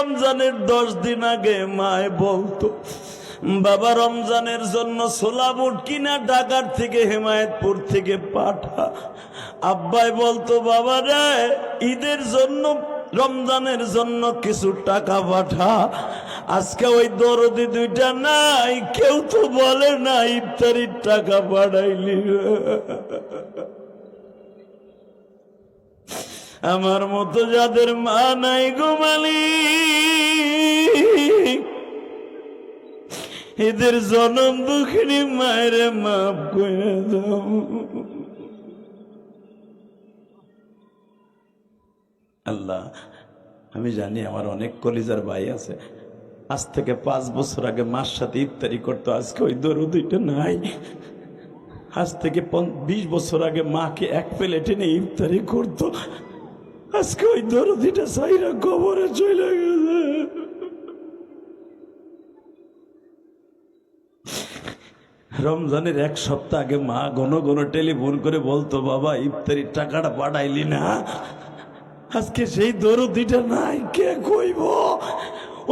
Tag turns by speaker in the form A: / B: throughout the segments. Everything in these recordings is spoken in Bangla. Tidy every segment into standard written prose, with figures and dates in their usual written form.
A: রমজানের 10 দিন আগে মায় বলতো, বাবা রমজানের জন্য ছোলা বুট কিনা ঢাকার থেকে হেমায়েতপুর থেকে পাঠা। আব্বাই বলতো, বাবা রে ঈদের জন্য রমজানের জন্য কিছু টাকা পাঠা। আজকে ওই দরদি দুইটা নাই, কেউ তো বলে না ইফতারির টাকা পাঠাইলি। আমার মতো যাদের মা নাই গো মালিক, এদের জনম দুঃখিনী মায়ের মাফ করে দাও। আল্লাহ, আমি জানি আমার অনেক কলিজার ভাই আছে, আজ থেকে 5 বছর আগে মার সাথে ইফতারি করতো, আজকে ওই দরদিটা নাই। আজ থেকে 20 বছর আগে মাকে এক প্লেট এনে ইফতারি করতো, আজকে ওই দরদিটা সাইরা কবরে চলে গেছে। রমজানের 1 সপ্তাহ আগে মা ঘন ঘন টেলিফোন করে বলতো, বাবা ইফতারির টাকাটা পাঠাইলি না। আজকে সেই দরদিটা নাই, কে কইব?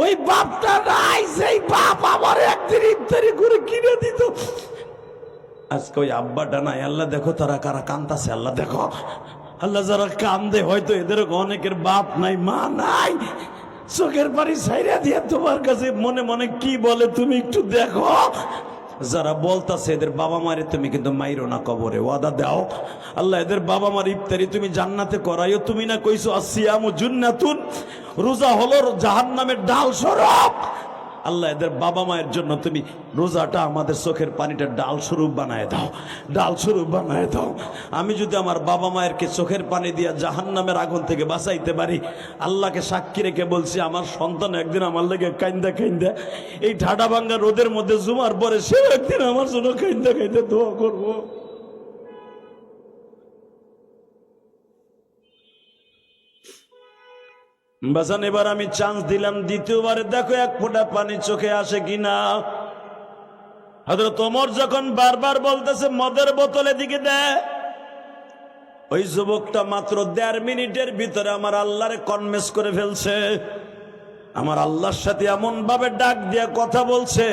A: ওই বাপটা নাই, সেই বাপ আমার একদিন ইফতারি করে কিনে দিত। আজকে ওই আব্বাটা নাই। আল্লাহ দেখো তারা কারা কান্দাছে, আল্লাহ দেখো। আল্লাহ যারা কান্দে হয়তো এদের অনেকের বাপ নাই, মা নাই, চোখের পানি ছাইরা দিয়ে তোমার কাছে মনে মনে কি বলে তুমি একটু দেখো। যারা বলতাছে এদের বাবা মারে তুমি কিন্তু মাইরো না, কবরে ওয়াদা দাও। আল্লাহ এদের বাবা মার ইফতারি তুমি জান্নাতে করাইও। তুমি না কইছো আসিয়ামু জুন্নাতুন, রোজা হলো জাহান্নামের ডাল স্বরূপ। আল্লাহ এদের বাবা মায়ের জন্য তুমি রোজাটা আমাদের চোখের পানিটা ডাল স্বরূপ বানায় দাও, ডাল স্বরূপ বানায় দাও। আমি যদি আমার বাবা মায়েরকে চোখের পানি দিয়া জাহান্নামের আগুন থেকে বাঁচাইতে পারি, আল্লাহকে সাক্ষী রেখে বলছি, আমার সন্তান একদিন আমার লেগে কাইন্দা কাইন্দা এই ঢাডা ভাঙ্গা রোদের মধ্যে জুমার পরে সেও একদিন আমার জন্য কাইন্দা কাইন্দা দোয়া করবো। বাজান এবার আমি চান্স দিলাম, দ্বিতীয়বারে দেখো 1 ফোঁটা পানি চোখে আসে কিনা। হযরত ওমর যখন বারবার বলতেছে মদের বোতল এদিকে দে, ওই যুবকটা মাত্র 1.5 মিনিটের ভিতরে আমার আল্লাহরে কনভিন্স করে ফেলছে। আমার আল্লাহর সাথে এমন ভাবে ডাক দিয়ে কথা বলছে,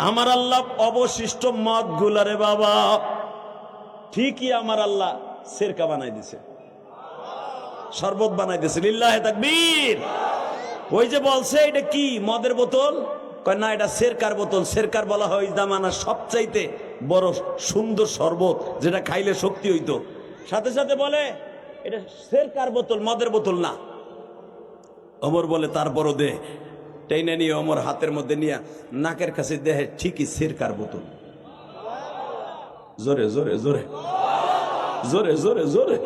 A: আমার আল্লাহ অবশিষ্ট মদ গুলারে বাবা ঠিকই আমার আল্লাহ সিরকা বানাই দিছে, শরবত বানাই দিছে। লিল্লাহে তাকবীর। ওই যে বলছে এটা কি মদের বোতল, কয় না এটা সিরকার বোতল। সিরকার বলা হয় ওই জামানার সবচাইতে বড় সুন্দর শরবত, যেটা খাইলে শক্তি হইতো। সাথে সাথে বলে এটা সিরকার বোতল, মদের বোতল না। ওমর বলে তারপরও দে। টেনে নিয়ে ওমর হাতের মধ্যে নিয়ে নাকের কাছে দেহে, ঠিকই সিরকার বোতল। জোরে জোরে জোরে জোরে জোরে জোরে।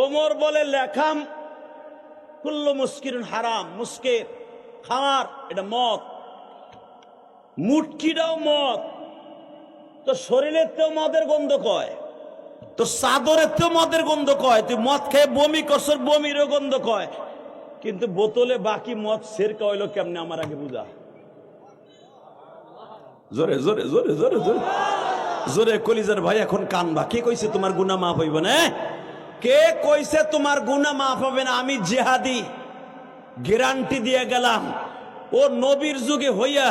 A: ওমর বলে লেখাম কুল্লু মুস্কিরুন হারাম, মুস্কির খামার, এটা মদ। মুটকিটাও মদ। তো শরীরের তেও মদের গন্ধ কয়, তো চাদরের তেও মদের গন্ধ কয়। তুই মদ খেয়ে বমি করছর, বমিরও গন্ধ কয়। কিন্তু বোতলে বাকি মদ সিরকা হইলো কেমনে, আমার আগে বুঝা। জোরে জোরে জোরে জোরে জোরে জোরে। কলিজার ভাই এখন কানবা। কে কইছে তোমার গুনাহ মাফ হইব না? কে কইছে তোমার গুনাহ মাফ হবে না? আমি জিহাদি গ্যারান্টি দিয়ে গেলাম, ও নবীর যুগে হইয়া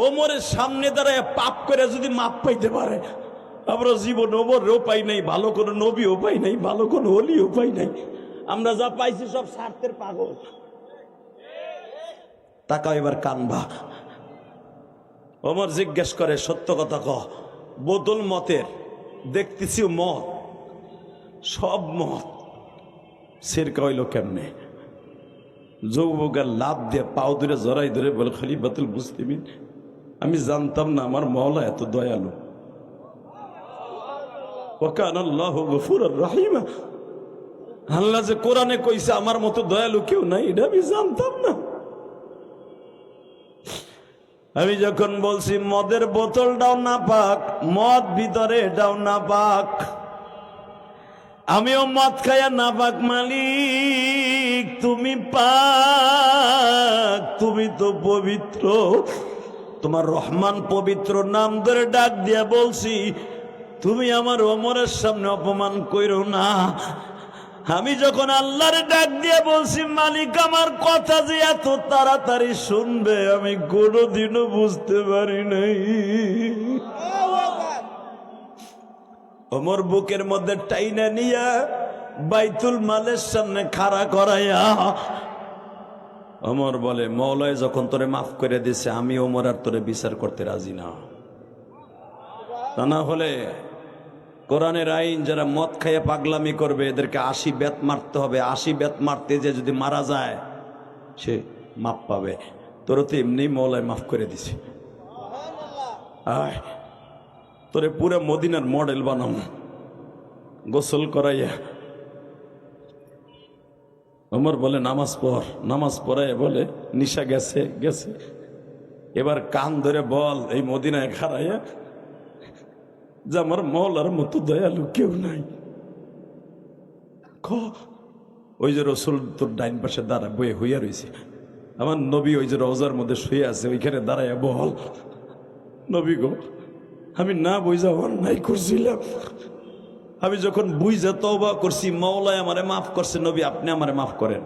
A: ওমরের সামনে দাঁড়ায় পাপ করে যদি মাপ পাইতে পারে, আমরা জীবন ওমরও পাই নাই, ভালো কোনো নবীও পাই নাই, ভালো কোনো ওলিও পাই নাই। আমরা যা পাইছি সব স্বার্থের পাগল। তাকাও এবার কানবা। ওমর জিজ্ঞেস করে, সত্য কথা ক, বোতল মতের দেখতেছি মদ, সব মদ, সিরকা হইল কেমনে? যুবকের লাভ দিয়ে পাও ধরে জড়াই ধরে বলে, খলিফাতুল মুসলিমিন, আমি জানতাম না আমার মওলা এত দয়ালু। ওয়া কানা আল্লাহু গফুরুর রহিম। আল্লাহ যে কোরআনে কইছে আমার মতো দয়ালু কেউ নাই, এটা আমি জানতাম না। আমি যখন বলছি মদের বোতলটাও না পাক, মদ ভিতরে এটাও না পাক, আমিও মদ খাইয়া না পাক। মালিক তুমি পাক, তুমি তো পবিত্র, তোমার রহমান পবিত্র নাম ধরে ডাক দিয়া বলছি, তুমি আমার ওমরের সামনে অপমান কইরো না। আমি যখন আল্লাহর ডাক দিয়ে বলছি মালিক আমার কথা যে এত তাড়াতাড়ি শুনবে আমি কোনোদিনও বুঝতে পারি নাই। ওমর বুকের মধ্যে টাইনা নিয়া বাইতুল মালের সামনে খাড়া করাইয়া ওমর বলে মওলায় যখন তোরে মাফ করে দিছে আমি ওমর আর তোরে বিচার করতে রাজি না। তা না হলে কোরআনের আইন যারা মদ খাইয়ে পাগলামি করবে এদেরকে 80 বেত মারতে হবে। 80 বেত মারতে যে যদি মারা যায় সে মাফ পাবে। তোর তো এমনি মওলায় মাফ করে দিছে। আয় তোরে পুরো মদিনার মডেল বানাম গোসল করাইয়া। ওমর বলে নামাজ পড়। নামাজ পড়ায় বলে নিশা গেছে গেছে এবার কান ধরে বল এই মদিনায় খাড়াইয়া যে আমার মওলার মতো দয়ালু কেউ নাই। ওই যে রসুল তোর ডাইন পাশে দাঁড়া বয়ে হইয়া রয়েছে, আমার নবী ওই যে রওজার মধ্যে শুয়ে আছে ওইখানে দাঁড়াইয়া বল নবী গো আমি না বুঝা অন্যায় করছিলাম, আমি যখন বুঝা তওবা করছি মওলায় আমারে মাফ করছে, নবী আপনি আমারে মাফ করেন।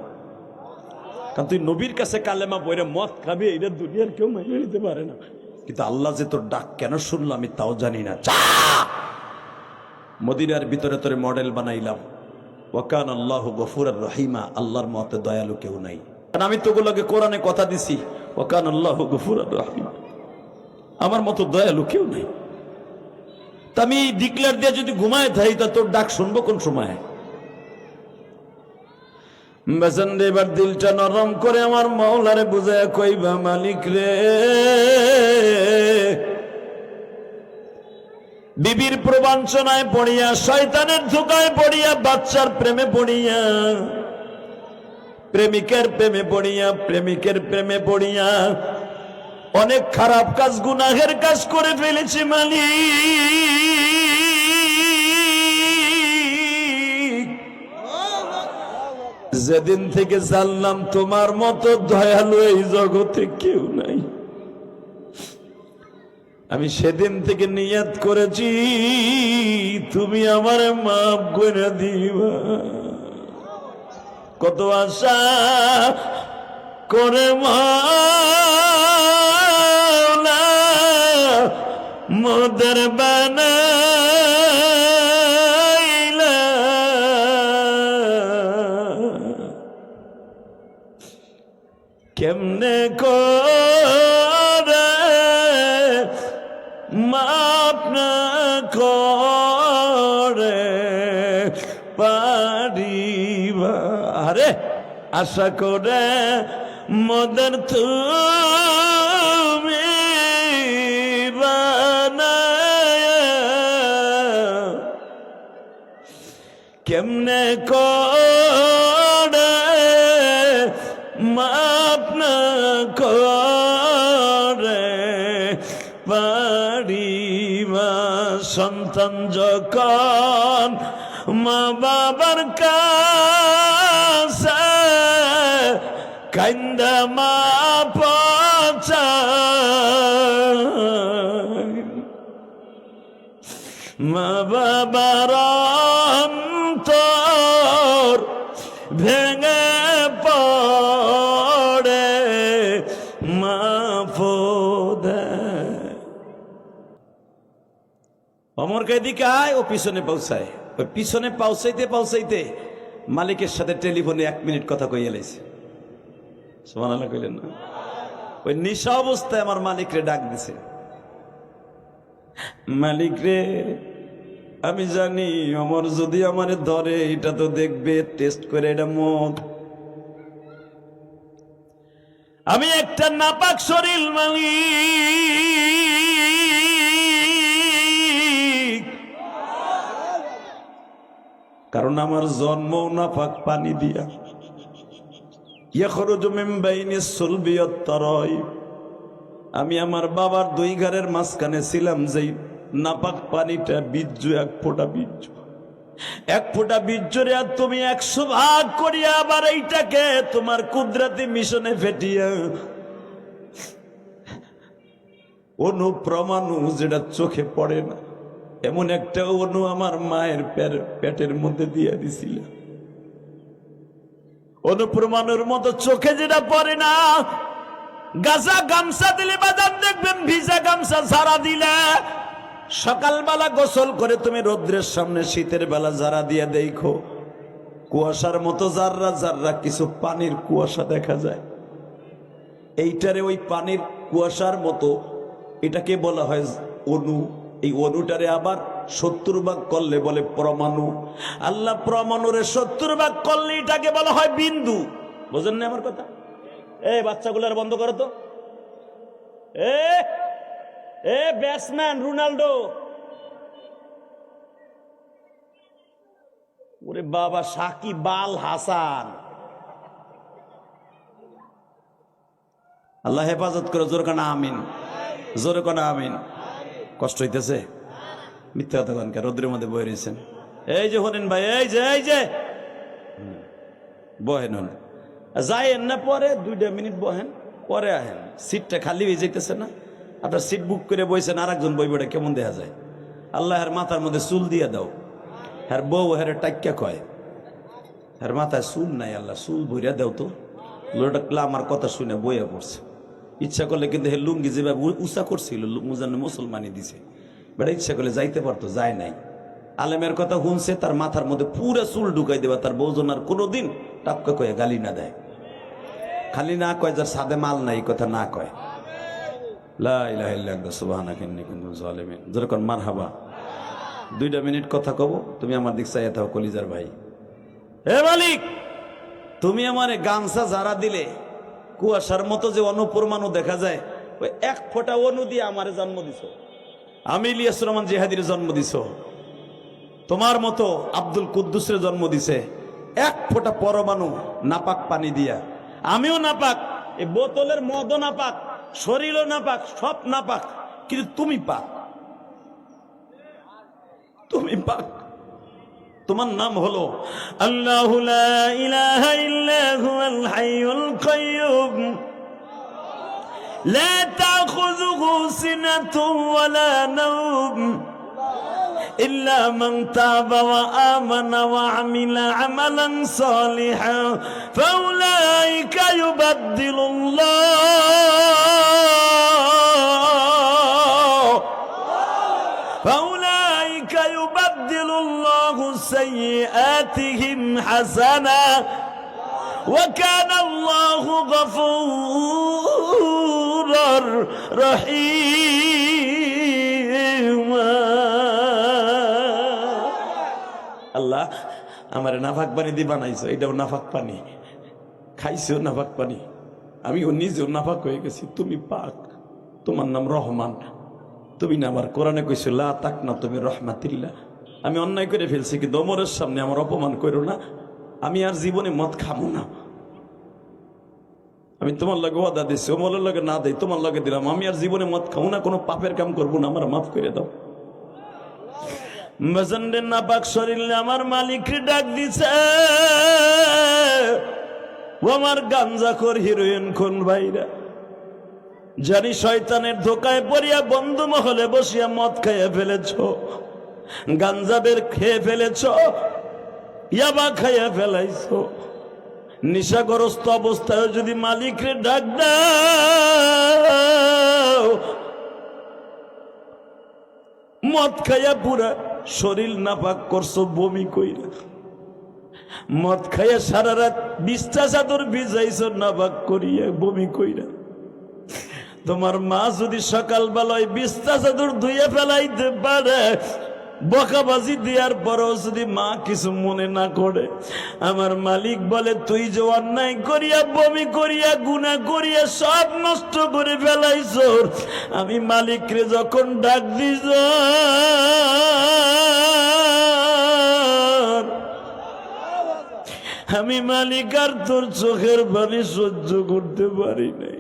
A: কারণ তুই নবীর কাছে কালেমা পড়ে মদ খাবি এটা দুনিয়ার কেউ মেনে নিতে পারে না। কিন্তু আল্লাহ যে তোর ডাক কেন শুনলো আমি তাও জানি না। মদিনার ভিতরে তোরে মডেল বানাইলাম। ওয়াকান আল্লাহু গফুরার রহিমা, আল্লাহর মতে দয়ালু কেউ নাই। কারণ আমি তোগুলোকে কোরআনে কথা দিছি ওয়াকান আল্লাহু গফুরার রহিমা, আমার মতো দয়ালু কেউ নাই। তা আমি ডিক্লেয়ার দিয়ে যদি ঘুমায় থাকি তা তোর ডাক শুনবো কোন সময়? এবার দিলটা নরম করে আমার মওলারে বুঝায় কইবা মালিক রে, বিবির প্রবঞ্চনায় পড়িয়া শয়তানের ধোঁকায় পড়িয়া বাচ্চার প্রেমে পড়িয়া প্রেমিকের প্রেমে পড়িয়া প্রেমিকের প্রেমে পড়িয়া অনেক খারাপ কাজ গুনাহের কাজ করে ফেলেছি মালিক। যেদিন থেকে জানলাম তোমার মতো দয়ালু এই জগতে কেউ নাই, আমি সেদিন থেকে নিয়ত করেছি তুমি আমারে মাফ করে দিবা। কত আশা করে মাওলা মোদের বানাইলা, কেমনে করে মাপ না করে পারিবা। আরে আশা করে মদের তুমি বানায়া, কেমনে করে মাপ না করে পারিবা। সন্তান যখন মা বাবার কাছে কান্দা মা পচায়, মা বাবার অন্তর ভেঙে পড়ে মাফ দেয়। অমর এদিকে আয়, ও পিছনে পৌঁছায়। ওই পিছনে পৌঁছাইতে পৌঁছাইতে মালিকের সাথে টেলিফোনে 1 মিনিট কথা কইয়া লাইছে। সুবহানাল্লাহ কইলেন না? ওই নিশা অবস্থায় আমার মালিক রে ডাক দিছে, মালিক রে আমি জানি অমর যদি আমারে ধরে এটা তো দেখবে টেস্ট করে এটা মদ, আমি একটা নাপাক শরীর মালিক, কারণ আমার জন্ম নাপাক পানি দিয়া। ইয়াখরুজু মিন বাইনিস সুলবি ওয়াত তারাইব, আমি আমার বাবার 2 ঘরের মাঝখানে ছিলাম, যেই নাপাক পানিটা বীর্য, 1 ফোঁটা বীর্য, 1 ফোঁটা বীর্যরে আর তুমি 100 ভাগ করিয়া আবার এইটাকে তোমার কুদরতি মিশনে ফেটিয়া অনুপ্রমাণু যেটা চোখে পড়ে না এমন একটা অনু আমার মায়ের পেটের মধ্যে দিয়ে দিছিল। অনুপ্রমাণের মতো চোখে যেটা পড়ে না, গাজা গামছা দিলে বাজান দেখবেন ভিজা গামছা ঝাড়া দিলে, সকালবেলা গোসল করে তুমি রোদ্রের সামনে শীতের বেলা ঝাড়া দিয়ে দেখো, কুয়াশার মতো জাররা জাররা কিছু পানির কুয়াশা দেখা যায়। এইটারে ওই পানির কুয়াশার মতো, এটাকে বলা হয় অণু। এই অণুটারে আবার 70 ভাগ করলে বলে পরমাণু। আল্লাহ পরমাণুরে 70 ভাগ করলে এটাকে বলা হয় বিন্দু। বুঝেন না আমার কথা? এই বাচ্চাগুলার বন্ধ করো তো। এ ব্যাটসম্যান রোনাল্ডো, ওরে বাবা সাকিব আল হাসান, আল্লাহ হেফাজত করে। জোরে কানা আমিন, জোরে কানা আমিন। কষ্ট হইতেছে? মিথ্যা কথা কন, রোদ্রের মধ্যে বয়ে রয়েছেন। এই যে হরেন ভাই, এই যে বহেন হন, যাইয়েন না, পরে 2 মিনিট বহেন, পরে আহেন। সিটটা খালি হয়ে যাইতেছে না? আপনার সিট বুক করে বইছেন, আর একজন বইবটা কেমন দেখা যায়? আল্লাহ এর মাথার মধ্যে চুল দিয়ে দাও। হ্যার বউ হেরে টাক্কা কয়, হ্যার মাথায় চুল নাই, আল্লাহ চুল ভরিয়া দাও তো। লোকটা আমার কথা শুনে বইয়া পড়ছে। ইচ্ছা করলে কিন্তু হে লুঙ্গি যেভাবে উঁচা করছিল মুসলমানি দিছে, বেটা ইচ্ছা করলে যাইতে পারতো, যায় নাই। আলেমের কথা শুনছে, তার মাথার মধ্যে পুরা চুল ঢুকাই দেবা, তার বউজন আর কোনোদিন টাপকা কয়ে গালি না দেয়। খালি না কয় যার সাদে মাল নাই, কথা না কয়। লা ইলাহা ইল্লাল্লাহ সুবহানাকা ইন্নী কুনতু মিনাজ জালিমিন। যেরকম মারহাবা। 2 মিনিট কথা কব, তুমি আমার দিক চাইয়া থাও কলিজার ভাই। হে মালিক, তুমি আমারে গামছা যারা দিলে, কুয়াশার মতো যে অনুপরমাণু দেখা যায়, ওই 1 ফোঁটা অনু দিয়ে আমারে জন্ম দিছো। আমি ইলিয়াস রহমান জিহাদির জন্ম দিছো, তোমার মতো আব্দুল কুদ্দুসের জন্ম দিছে 1 ফোঁটা পরমাণু নাপাক পানি দিয়া। আমিও নাপাক, এই বোতলের মদও নাপাক, শরীরও নাপাক, সব নাপাক, কিন্তু তুমি পাক, তুমি পাক। তোমার নাম হলো আল্লাহু লা ইলাহা ইল্লা হুয়াল হাইয়ুল কাইয়্যুম লা তাখুযুহু সিনাতুন ওয়ালা নাওম ইল্লা মান তাবা ওয়া আমানা ওয়া আমিলা আমালান সালিহান ফাউলাইকা ইউবাদদিলুল্লাহু সাইয়্যাতিহিম হাসানা ওয়া কানা আল্লাহু গফুরার রহিম। আল্লাহ আমারে নাফাক পানি দিয়ে বানাইছো, এটাও নাফাক পানি, খাইছো নাফাক পানি, আমিও নিজেও নাফাক হয়ে গেছি, তুমি পাক, তোমার নাম রহমান। তুমি না আমার কোরআনে কইছো লা তাকনাতু মির রাহমাতিল্লাহ। আমি অন্যায় করে ফেলছি, কিন্তু ওমরের সামনে আমার অপমান করো না, আমি আর জীবনে মদ খাবো না। আমি তোমার লগে ওয়াদা দিছি, ওমরের লগে না দেই, তোমার লগে দিলাম, আমি আর জীবনে মদ খাবো না, কোনো পাপের কাম করবো না, আমার মাফ করে দাও। মজন্ডের নাপাক শরীরে আমার মালিককে ডাক দিছে, ও আমার গাঞ্জাখোর হিরোইন কোন ভাইরা, জানি শয়তানের ধোকায় পড়িয়া বন্ধু মহলে বসিয়া মদ খাইয়া ফেলেছ, গাঞ্জাবের খেয়ে ফেলেছ, ইয়াবা খাইয়া ফেলাইছ। নিশাগ্রস্ত অবস্থায় যদি মালিকরে ডাক দাও, মদ খাইয়া পুরা শরীর নাপাক করছো, বমি কইরা মদ খাইয়া সারা রাত 20টা চাদর ভিজাইছো নাপাক করিয়া, বমি কইরা। তোমার মা যদি সকালবেলায় 20টা চাদর ধুইয়া ফেলাইতে পারে, বকাবাজি দেওয়ার পরও যদি মা কিছু মনে না করে, আমার মালিক বলে তুই যে অন্যায় করিয়া, বমি করিয়া, গুনাহ করিয়া সব নষ্ট করে ফেলাইছ, আমি মালিকরে যখন ডাক দিছ, আমি মালিক আর তোর চোখের পানি সহ্য করতে পারি নাই।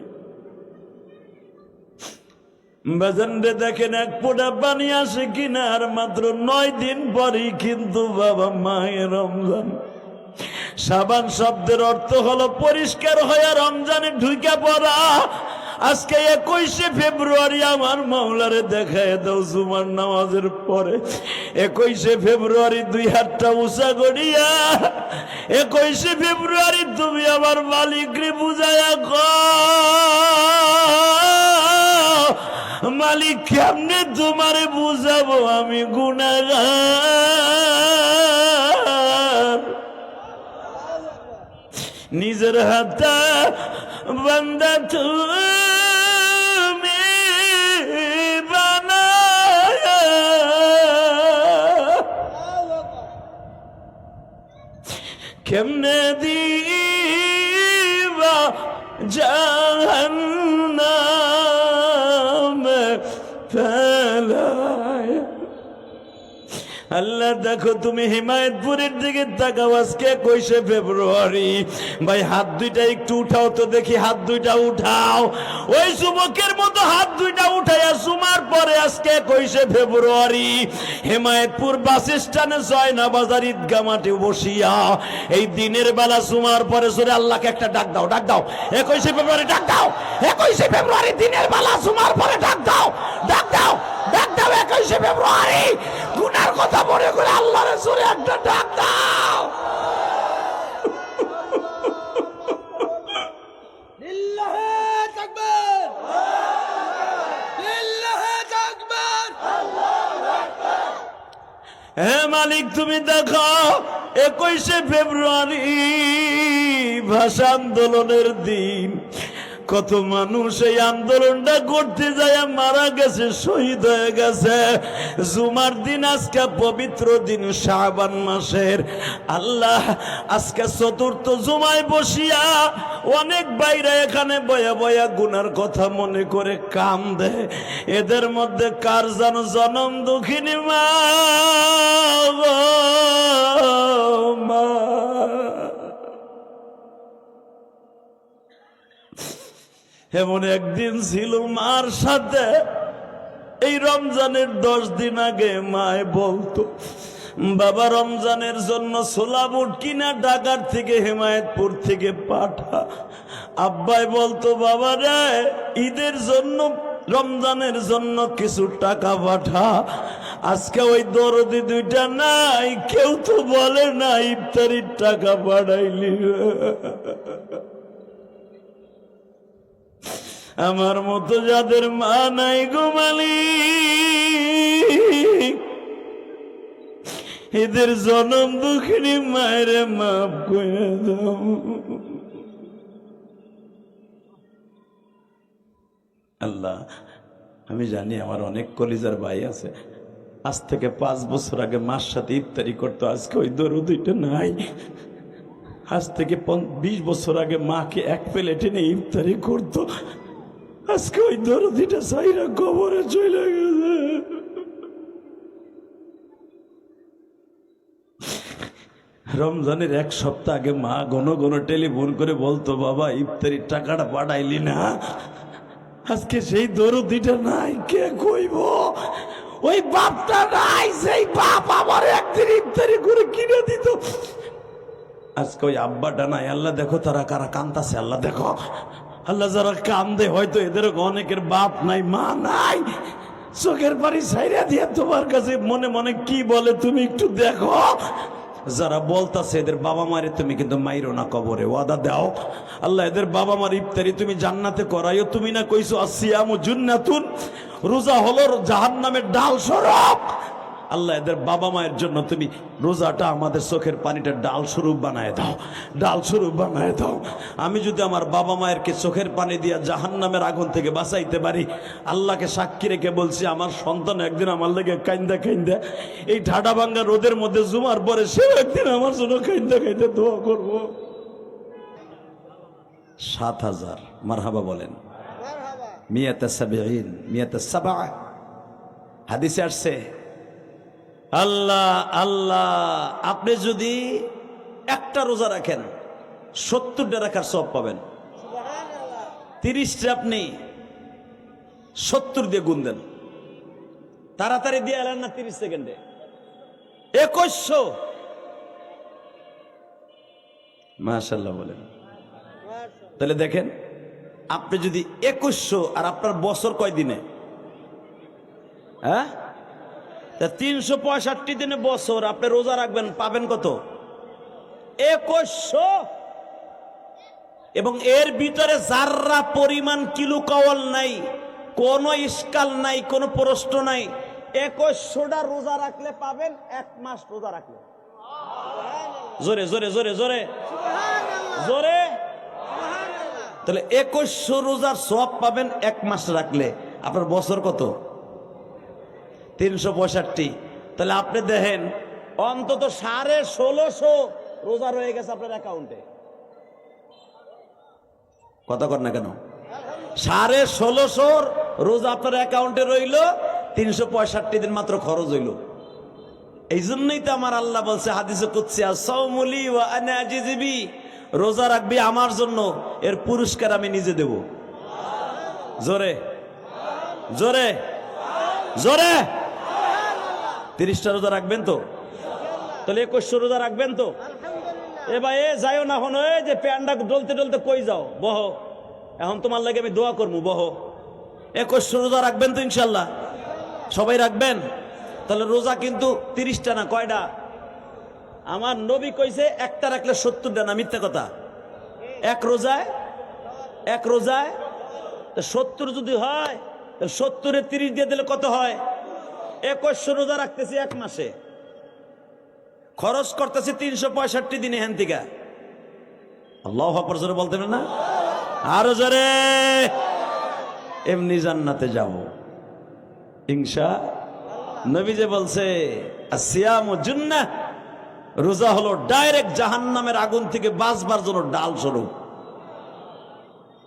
A: বাজানরে দেখেন 1 ফোঁটা পানি আসে কিনা, আর মাত্র 9 দিন পরেই কিন্তু বাবা মায়ের রমজান। সাবান শব্দের অর্থ হলো পরিষ্কার হয়ে রমজানে ঢুকে পড়া, আজকে 21শে ফেব্রুয়ারি আমার মাওলারে দেখায় দাও জুমার নামাজের পরে। 21শে ফেব্রুয়ারি 2 হাতটা উঁচা করিয়া 21শে ফেব্রুয়ারি তুমি আমার মালিকরে বুঝায়া মালিক কেমনে তোমারে বুঝাবো আমি গুনাহগার। নিজের হাতে বান্দা তুমি বানায়া কেমনে দিবা জাহান্নামে ফেলায়া। আল্লাহ দেখো তুমি হিমায়তপুরের দিকে তাকাও। আজকে 21শে ফেব্রুয়ারি। ভাই হাত দুইটা একটু উঠাও তো দেখি, হাত দুইটা উঠাও। ওই যুবকের মতো হাত দুইটা উঠাইয়া সুমার পরে আজকে 21শে ফেব্রুয়ারি হিমায়তপুর বাস স্ট্যান্ডে জয়না বাজার ঈদগাহ মাঠে বসিয়া এই দিনের বেলা সুমার পরে সরে আল্লাহকে একটা ডাক দাও, ডাক দাও। 21শে ফেব্রুয়ারি ডাক দাও, 21শে ফেব্রুয়ারি দিনের বেলা সুমার পরে ডাক দাও, ডাক দাও, ডাক দাও। 21শে ফেব্রুয়ারি গুনার কথা মনে করে আল্লাহর জোরে একটা ডাক দাও।
B: লিল্লাহে তাকবীর, লিল্লাহে তাকবীর, আল্লাহু আকবার।
A: হে মালিক তুমি দেখো 21শে ফেব্রুয়ারি ভাষা আন্দোলনের দিন কত মানুষ এই আন্দোলনটা করতে যায় মারা গেছে, শহীদ হয়ে গেছে। জুমার দিন আজকে পবিত্র দিন শাবান মাসের। আল্লাহ আজকে চতুর্থ জুমায় বসিয়া অনেক বাইরে এখানে বয়া বয়া গুনার কথা মনে করে কান্দে। এদের মধ্যে কার যেন জনম দুঃখিনী মা গো মা। এমন একদিন ছিল মার সাথে এই রমজানের 10 দিন আগে মায় বলতো বাবা রমজানের জন্য ছোলা বুট কিনা ঢাকার থেকে হিমায়তপুর থেকে পাঠা। আব্বাই বলতো বাবা রে ঈদের জন্য রমজানের জন্য কিছু টাকা পাঠা। আজকে ওই দরদি দুইটা নাই, কেউ তো বলে না ইফতারির টাকা পাঠাইলি। আমার মতো যাদের মা নাই গো মালিক, এদের জনম দুঃখিনী মায়ের মাফ করে দাও। আল্লাহ আমি জানি আমার অনেক কলিজার ভাই আছে, আজ থেকে 5 বছর আগে মার সাথে ইফতারি করতো, আজকে ওই দরদিটা নাই। আজ থেকে 20 বছর আগে মাকে এক প্লেটে নিয়ে ইফতারি করতো, আজকে ওই দরদিটা সাইরা কবরে চলে গেছে। রমজানের 1 সপ্তাহ আগে মা ঘন ঘন টেলিফোন করে বলতো বাবা ইফতারির টাকাটা পাঠাইলি না। আজকে সেই দরদিটা নাই, কে কইব? ওই বাপটা নাই, সেই বাপ আমার একদিন ইফতারি করে কিনে দিত। আজকে ওই আব্বাটা নাই। আল্লাহ দেখো তারা কারা কান্দাছে, আল্লাহ দেখো। আল্লাহ যারা কান্দে হয়তো এদের অনেকের বাপ নাই, মা নাই, চোখের পানি ছাইরা দিয়ে তোমার কাছে মনে মনে কি বলে তুমি একটু দেখো। যারা বলতাছে এদের বাবা মারে তুমি কিন্তু মাইরো না, কবরে ওয়াদা দাও। আল্লাহ এদের বাবা মার ইফতারি তুমি জান্নাতে করাইও। তুমি না কইছো আসিয়ামু জুন্নাতুন, রোজা হলো জাহান্নামের ডাল স্বরূপ। আল্লাহ এদের বাবা মায়ের জন্য তুমি রোজাটা আমাদের চোখের পানিটা ডাল স্বরূপ বানায় দাও, ডাল স্বরূপ বানায় দাও। আমি যদি আমার বাবা মায়েরকে চোখের পানি দিয়া জাহান্নামের আগুন থেকে বাঁচাইতে পারি, আল্লাহকে সাক্ষী রেখে বলছি আমার সন্তান একদিন আমার লেগে কাইন্দা কাইন্দা এই ঠাডা ভাঙ্গা রোদের মধ্যে জুমার পরে সেও একদিন আমার জন্য কাইন্দা কাইন্দা দোয়া করবো। 7000 মারহাবা বলেন। মিয়াতা সাবিঈন, মিয়াতা সাবা হাদিসে আসছে। আল্লাহ আল্লাহ আপনি যদি একটা রোজা রাখেন 70টা রাখার সওয়াব পাবেন। 30টা আপনি 70 দিয়ে গুণ দেন, তাড়াতাড়ি দিয়ে এলেন না 30 সেকেন্ডে 2100। মাশাআল্লাহ বলেন। তাহলে দেখেন আপনি যদি 2100 আর আপনার বছর কয় দিনে, হ্যাঁ 365 দিনে বছর আপনি রোজা রাখবেন, পাবেন কত? 2100। এবং এর ভিতরে যাররা পরিমাণ কিলো কাওয়াল নাই, কোনো ইস্কাল নাই, কোনো প্রশ্ন নাই। 2100টা রোজা রাখলে পাবেন 1 মাস রোজা রাখলে। জোরে জোরে জোরে জোরে জোরে। তাহলে 2100 রোজার সওয়াব পাবেন 1 মাস রাখলে। আপনার বছর কত? 365। তাহলে আপনি দেখেন অন্তত 1650 রোজা রয়ে গেছে আপনার অ্যাকাউন্টে। কথা কর না কেন? 1650 রোজা আপনার অ্যাকাউন্টে রইল, 365 দিন মাত্র খরচ হইল। এই জন্যই তো আমার আল্লাহ বলছে হাদিসে কুদসি, আস-সাওমুলি ওয়া আনা আজিজি বি, রোজা রাখবি আমার জন্য, এর পুরস্কার আমি নিজে দেব। জোরে জোরে জোরে। 30টা রোজা রাখবেন তো? তাহলে 2100 রোজা রাখবেন তো? এ ভাই এ যাইও না এখন, ওই যে প্যান্ডা ডলতে ডলতে কই যাও, বহ, এখন তোমার লাগে আমি দোয়া করবো, বহ। 2100 রোজা রাখবেন তো ইনশাল্লাহ? সবাই রাখবেন? তাহলে রোজা কিন্তু 30টা না, কয়টা? আমার নবী কইছে একটা রাখলে 70টা না, মিথ্যা কথা। এক রোজায় 70 যদি হয়, 70-এ 30 দিয়ে দিলে কত হয়? 2100 রোজা রাখতেছি 1 মাসে, খরচ করতেছি 365 দিনে। হ্যান থেকে আল্লাহু আকবার জোরে বলতে না, আরো জোরে। এমনি জান্নাতে যাব ইনশাআল্লাহ। নবী যে বলছে আসিয়ামু জুন্নাহ, রোজা হলো ডাইরেক্ট জাহান্নামের আগুন থেকে বাঁচবার জন্য ডাল স্বরূপ।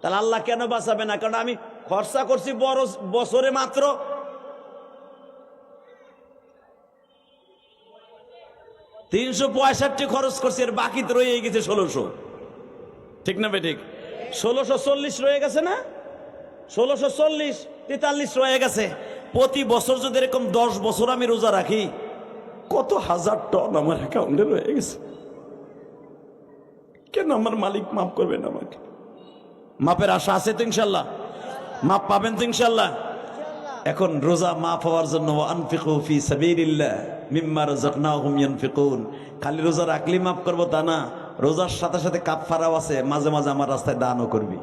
A: তাহলে আল্লাহ কেন বাঁচাবে না? কারণ আমি খরচা করছি বড় বছরে মাত্র 365 খরচ করছি, এর বাকি তো রয়ে গেছে 1600। ঠিক না বেঠিক? 1640 রয়ে গেছে না? 1640 43 রয়ে গেছে। প্রতি বছর যদি এরকম 10 বছর আমি রোজা রাখি, কত হাজার টন আমার অ্যাকাউন্টে রয়ে গেছে। কেন আমার মালিক মাফ করবেন আমাকে? মাপের আশা আছে তো ইনশাল্লাহ? মাপ পাবেন তো ইনশাল্লাহ? এখন রোজা মাফ হওয়ার জন্য আনফিকু ফি সাবিলিল্লাহ মিম্মা রাযাকনাহুম ইয়ানফিকুন। খালি রোজা রাখলেই মাফ করবো তা না, রোজার সাথে সাথে কাফফারাও আছে, মাঝে মাঝে আমার রাস্তায় দানও করবি।